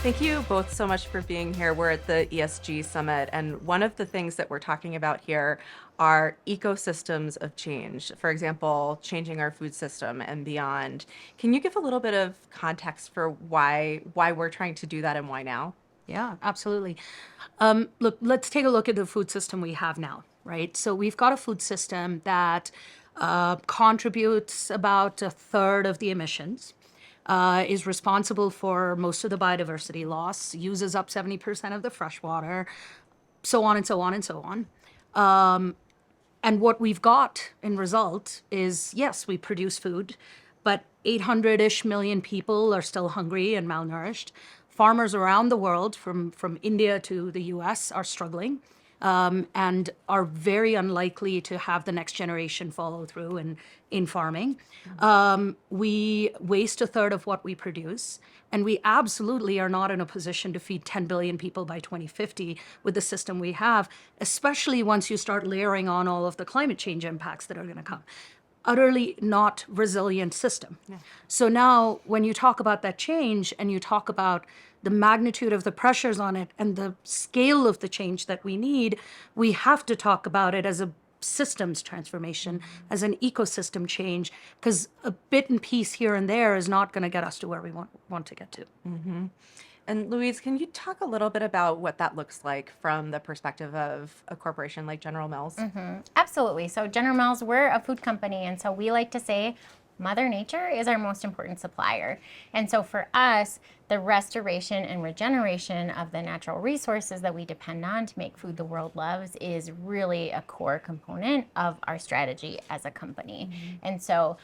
Thank you both so much for being here. We're at the ESG Summit, and one of the things that we're talking about here are ecosystems of change. For example, changing our food system and beyond. Can you give a little bit of context for why we're trying to do that and why now? Yeah, absolutely. Look, let's take a look at the food system we have now, right? So we've got a food system that contributes about a third of the emissions, is responsible for most of the biodiversity loss, uses up 70% of the fresh water, so on and so on and so on. And what we've got in result is, yes, we produce food, but 800-ish million people are still hungry and malnourished. Farmers around the world, from India to the US, are struggling, and are very unlikely to have the next generation follow through in farming. We waste a third of what we produce, and we absolutely are not in a position to feed 10 billion people by 2050 with the system we have, especially once you start layering on all of the climate change impacts that are going to come. Utterly not resilient system. Yeah. So now when you talk about that change and you talk about the magnitude of the pressures on it and the scale of the change that we need, we have to talk about it as a systems transformation, as an ecosystem change, because a bit and piece here and there is not going to get us to where we want to get to. Mm-hmm. And Louise, can you talk a little bit about what that looks like from the perspective of a corporation like General Mills? Absolutely. So General Mills, we're a food company, and so we like to say Mother Nature is our most important supplier. And so for us, the restoration and regeneration of the natural resources that we depend on to make food the world loves is really a core component of our strategy as a company. And so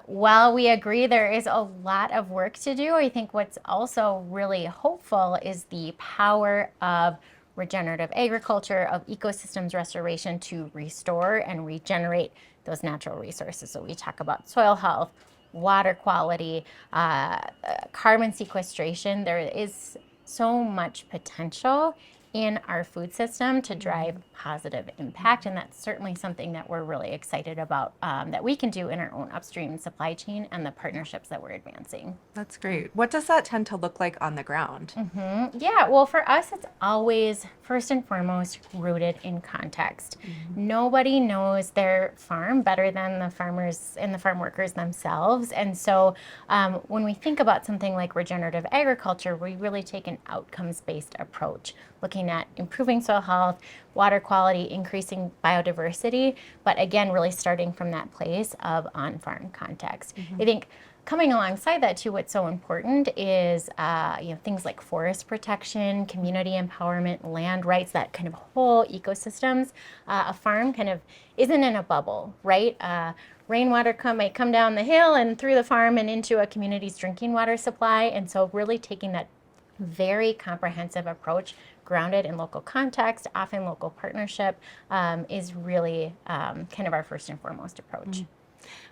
while we agree there is a lot of work to do, I think what's also really hopeful is the power of regenerative agriculture, of ecosystems restoration to restore and regenerate those natural resources. So we talk about soil health, water quality, carbon sequestration. There is so much potential in our food system to drive positive impact, and that's certainly something that we're really excited about, that we can do in our own upstream supply chain and the partnerships that we're advancing. That's great. What does that tend to look like on the ground? Yeah, well, for us, it's always first and foremost rooted in context. Nobody knows their farm better than the farmers and the farm workers themselves. And so when we think about something like regenerative agriculture, we really take an outcomes-based approach, looking at improving soil health, water quality, increasing biodiversity, but again, really starting from that place of on-farm context. I think coming alongside that too, what's so important is things like forest protection, community empowerment, land rights, that kind of whole ecosystems. A farm kind of isn't in a bubble, right? Rainwater might come down the hill and through the farm and into a community's drinking water supply. And so really taking that very comprehensive approach grounded in local context, often local partnership, is really kind of our first and foremost approach.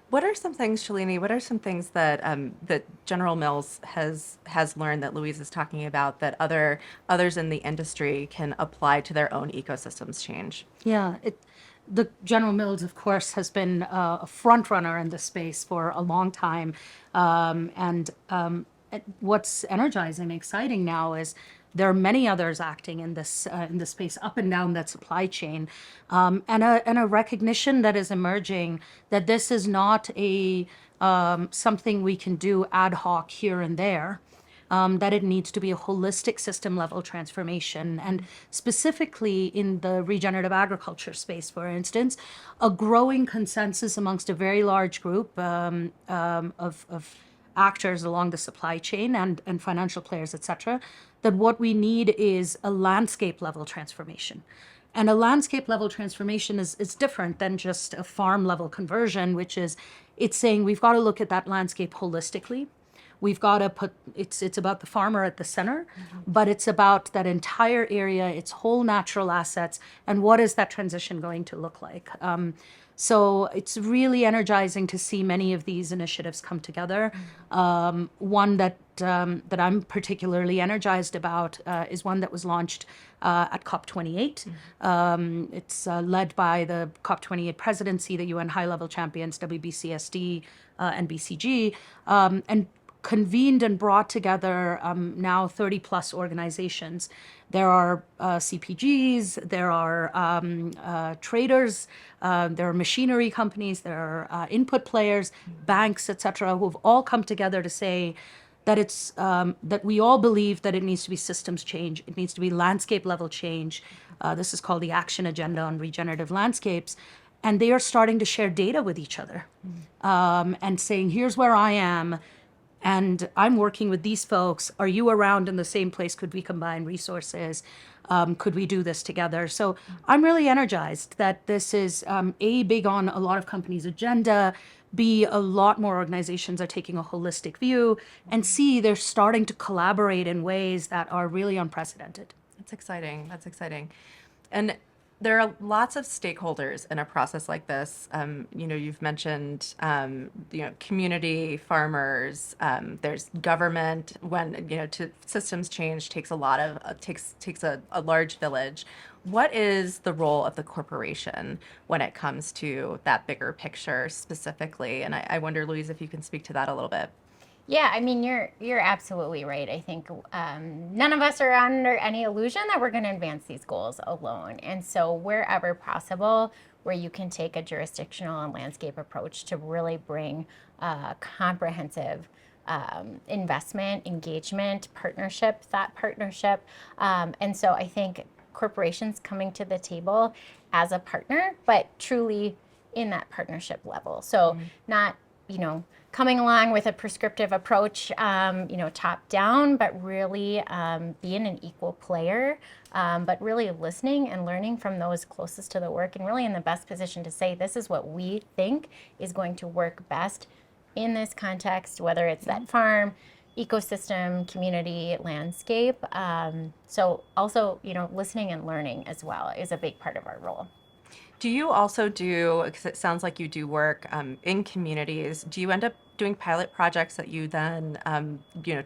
What are some things, Shalini, what are some things that that General Mills has learned that Louise is talking about that others in the industry can apply to their own ecosystems change? Yeah, the General Mills, of course, has been a front runner in this space for a long time. And what's energizing and exciting now is there are many others acting in this space up and down that supply chain, and a recognition that is emerging that this is not a something we can do ad hoc here and there. That it needs to be a holistic system level transformation. And specifically in the regenerative agriculture space, for instance, a growing consensus amongst a very large group of actors along the supply chain and financial players, et cetera, that what we need is a landscape level transformation. And a landscape level transformation is different than just a farm level conversion, which is, it's saying we've got to look at that landscape holistically. We've got to put, it's about the farmer at the center, but it's about that entire area, its whole natural assets, and what is that transition going to look like? So it's really energizing to see many of these initiatives come together. One that I'm particularly energized about is one that was launched at COP28. It's led by the COP28 presidency, the UN high-level champions, WBCSD and BCG, and convened and brought together now 30 plus organizations. There are CPGs, there are traders, there are machinery companies, there are input players, banks, etc., who have all come together to say that it's that we all believe that it needs to be systems change, it needs to be landscape level change. This is called the Action Agenda on Regenerative Landscapes. And they are starting to share data with each other and saying, here's where I am, and I'm working with these folks. Are you around in the same place? Could we combine resources? Could we do this together? So I'm really energized that this is A, big on a lot of companies' agenda, B, a lot more organizations are taking a holistic view, and C, they're starting to collaborate in ways that are really unprecedented. That's exciting. That's exciting. And there are lots of stakeholders in a process like this. You've mentioned, community, farmers. There's government. When to systems change takes a lot of takes a large village. What is the role of the corporation when it comes to that bigger picture specifically? And I wonder, Louise, if you can speak to that a little bit. Yeah, I mean, you're absolutely right. I think none of us are under any illusion that we're going to advance these goals alone. And so wherever possible, where you can take a jurisdictional and landscape approach to really bring comprehensive investment, engagement, partnership, thought partnership. And so I think corporations coming to the table as a partner, but truly in that partnership level. So not, coming along with a prescriptive approach, top down, but really being an equal player, but really listening and learning from those closest to the work and really in the best position to say, this is what we think is going to work best in this context, whether it's that farm, ecosystem, community, landscape. So also, listening and learning as well is a big part of our role. Do you also do, because it sounds like you do work in communities, do you end up doing pilot projects that you then,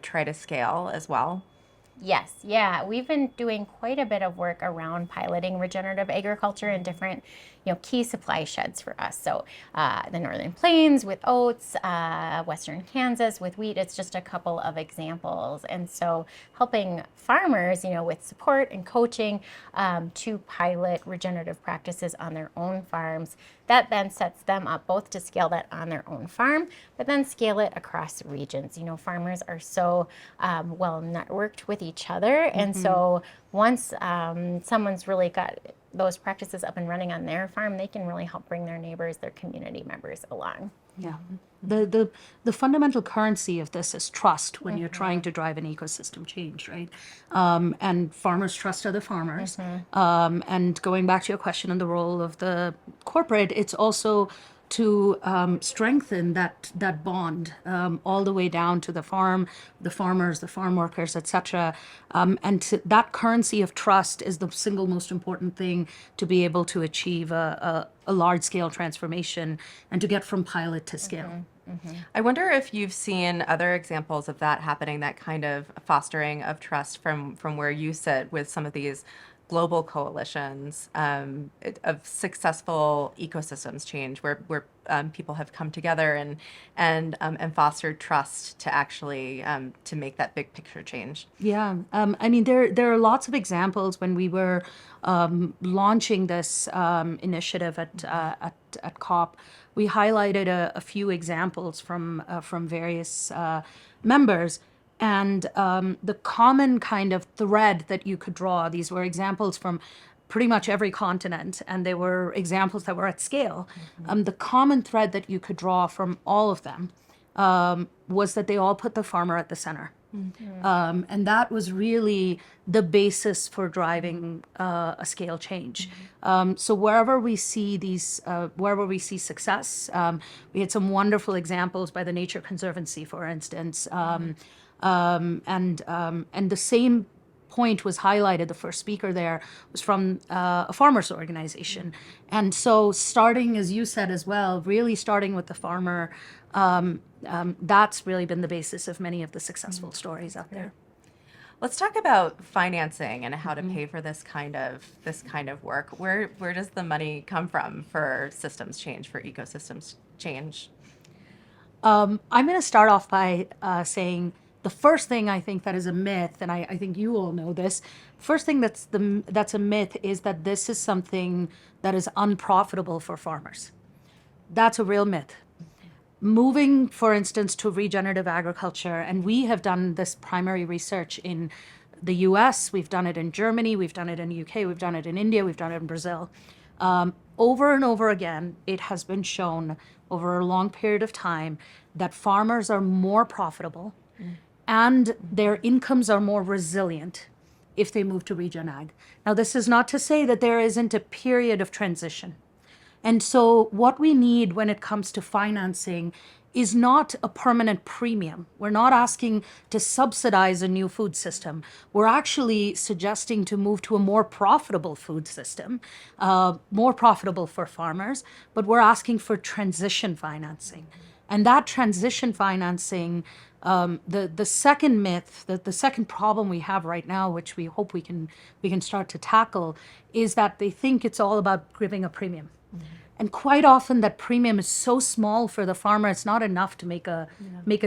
try to scale as well? Yes, yeah, we've been doing quite a bit of work around piloting regenerative agriculture in different, key supply sheds for us. So the Northern Plains with oats, Western Kansas with wheat, it's just a couple of examples. And so helping farmers, with support and coaching to pilot regenerative practices on their own farms, that then sets them up both to scale that on their own farm, but then scale it across regions. Farmers are so well networked with each other. And so once someone's really got those practices up and running on their farm, they can really help bring their neighbors, their community members along. Yeah. The fundamental currency of this is trust when you're trying to drive an ecosystem change, right? And farmers trust other farmers. And going back to your question on the role of the corporate, it's also to strengthen that bond all the way down to the farm, the farmers, the farm workers, etc. And that currency of trust is the single most important thing to be able to achieve a large-scale transformation and to get from pilot to scale. I wonder if you've seen other examples of that happening, that kind of fostering of trust from where you sit with some of these global coalitions of successful ecosystems change, where people have come together and fostered trust to actually to make that big picture change. Yeah, I mean, there are lots of examples. When we were launching this initiative at COP, we highlighted a few examples from various members. And the common kind of thread that you could draw, these were examples from pretty much every continent, and they were examples that were at scale. The common thread that you could draw from all of them was that they all put the farmer at the center. And that was really the basis for driving a scale change. So wherever we see success, we had some wonderful examples by the Nature Conservancy, for instance. And the same point was highlighted. The first speaker there was from a farmers organization. And so starting, as you said as well, really starting with the farmer, that's really been the basis of many of the successful stories out there. Let's talk about financing and how to pay for this kind of work. Where does the money come from for systems change, for ecosystems change? I'm going to start off by saying the first thing I think that is a myth, and I think you all know this. First thing that's a myth is that this is something that is unprofitable for farmers. That's a real myth. Moving, for instance, to regenerative agriculture, and we have done this primary research in the US, we've done it in Germany, we've done it in the UK, we've done it in India, we've done it in Brazil. Over and over again, it has been shown over a long period of time that farmers are more profitable and their incomes are more resilient if they move to regen ag. Now, this is not to say that there isn't a period of transition. And so, what we need when it comes to financing is not a permanent premium. We're not asking to subsidize a new food system. We're actually suggesting to move to a more profitable food system, more profitable for farmers, but we're asking for transition financing. And that transition financing, the second myth, the second problem we have right now, which we hope we can start to tackle, is that they think it's all about giving a premium. And quite often that premium is so small for the farmer, it's not enough to make a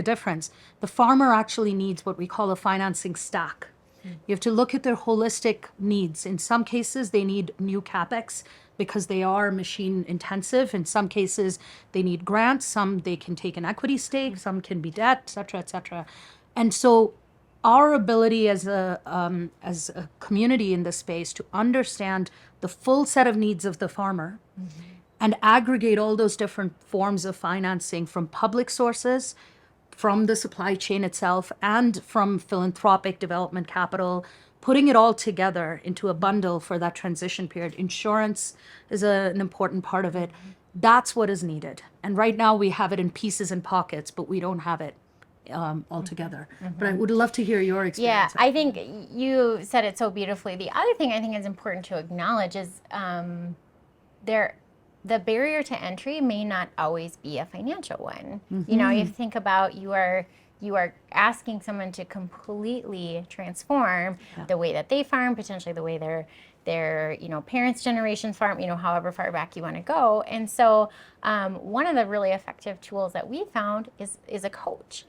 difference. The farmer actually needs what we call a financing stack. You have to look at their holistic needs. In some cases, they need new capex because they are machine intensive. In some cases, they need grants. Some they can take an equity stake. Some can be debt, et cetera, et cetera. And so our ability as a community in this space to understand the full set of needs of the farmer and aggregate all those different forms of financing from public sources, from the supply chain itself, and from philanthropic development capital, putting it all together into a bundle for that transition period. Insurance is an important part of it. That's what is needed. And right now we have it in pieces and pockets, but we don't have it all together. But I would love to hear your experience. Yeah, I think you said it so beautifully. The other thing I think is important to acknowledge is the barrier to entry may not always be a financial one. You know, you think about you are asking someone to completely transform the way that they farm, potentially the way their parents' generation farm, however far back you want to go. And so one of the really effective tools that we found is a coach.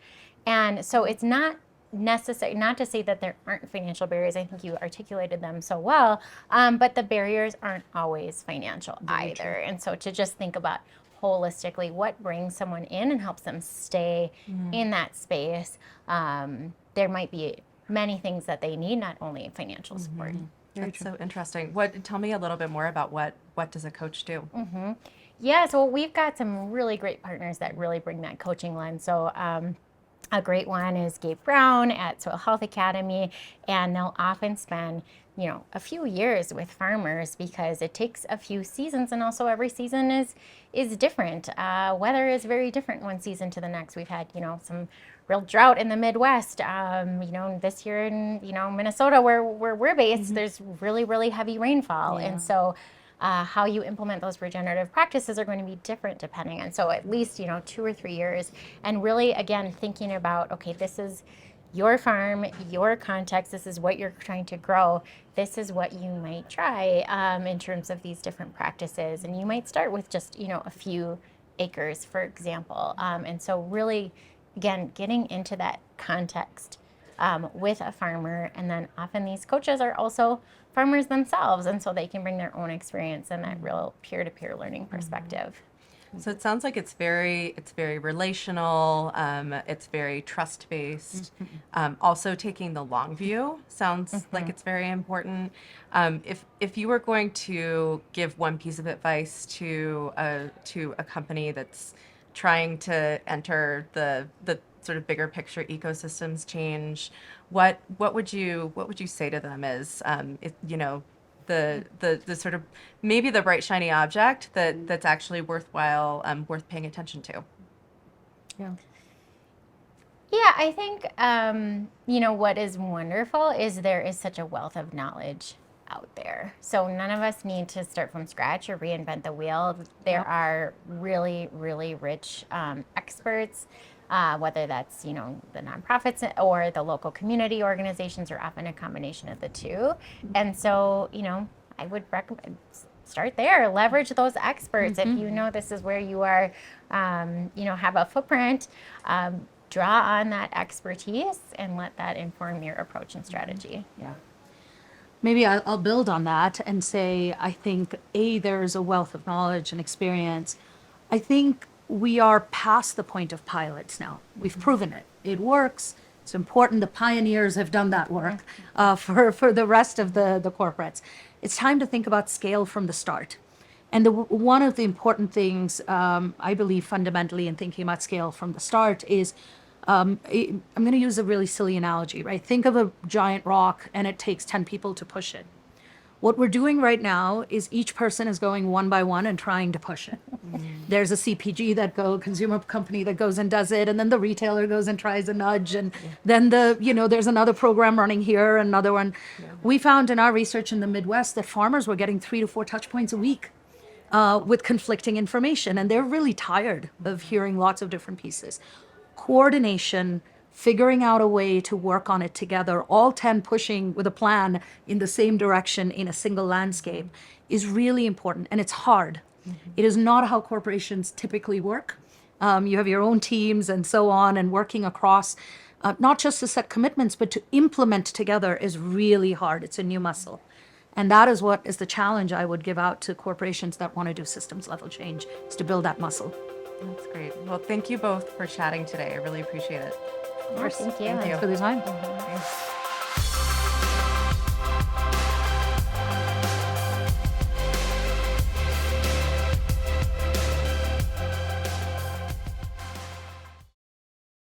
And so it's not necessary, not to say that there aren't financial barriers. I think you articulated them so well, but the barriers aren't always financial either. And so to just think about holistically what brings someone in and helps them stay in that space, there might be many things that they need, not only financial support. That's so interesting. Tell me a little bit more about what does a coach do? Yeah, so we've got some really great partners that really bring that coaching lens. So a great one is Gabe Brown at Soil Health Academy, and they'll often spend, a few years with farmers because it takes a few seasons, and also every season is different. Weather is very different one season to the next. We've had, some real drought in the Midwest. This year in, Minnesota where we're based, there's really, really heavy rainfall. And so how you implement those regenerative practices are going to be different depending on, so at least, 2 or 3 years. And really, again, thinking about, okay, this is your farm, your context, this is what you're trying to grow, this is what you might try in terms of these different practices. And you might start with just, a few acres, for example. And so really, again, getting into that context with a farmer. And then often these coaches are also farmers themselves, and so they can bring their own experience and that real peer-to-peer learning perspective. So it sounds like it's very relational. It's very trust-based. Also, taking the long view sounds like it's very important. If you were going to give one piece of advice to a company that's trying to enter the sort of bigger picture ecosystems change, what would you say to them is the sort of maybe the bright shiny object that's actually worthwhile, worth paying attention to? Yeah, I think what is wonderful is there is such a wealth of knowledge out there. So none of us need to start from scratch or reinvent the wheel. There are really, really rich experts, whether that's, the nonprofits or the local community organizations, or often a combination of the two. And so, I would recommend start there. Leverage those experts. If you know this is where you are, have a footprint, draw on that expertise and let that inform your approach and strategy. Yeah. Maybe I'll build on that and say, I think, there's a wealth of knowledge and experience. I think we are past the point of pilots now. We've proven it. It works. It's important. The pioneers have done that work for the rest of the corporates. It's time to think about scale from the start. And one of the important things I believe fundamentally in thinking about scale from the start is, I'm going to use a really silly analogy, right? Think of a giant rock and it takes 10 people to push it. What we're doing right now is each person is going one by one and trying to push it. There's a CPG consumer company that goes and does it, and then the retailer goes and tries a nudge, and then there's another program running here, another one. We found in our research in the Midwest that farmers were getting 3 to 4 touch points a week with conflicting information, and they're really tired of hearing lots of different pieces. Coordination, figuring out a way to work on it together, all 10 pushing with a plan in the same direction in a single landscape is really important, and it's hard. It is not how corporations typically work. You have your own teams and so on, and working across, not just to set commitments, but to implement together is really hard. It's a new muscle. And that is what is the challenge I would give out to corporations that want to do systems level change, is to build that muscle. That's great. Well, thank you both for chatting today. I really appreciate it. Thank you. Thank you. For the time. Okay.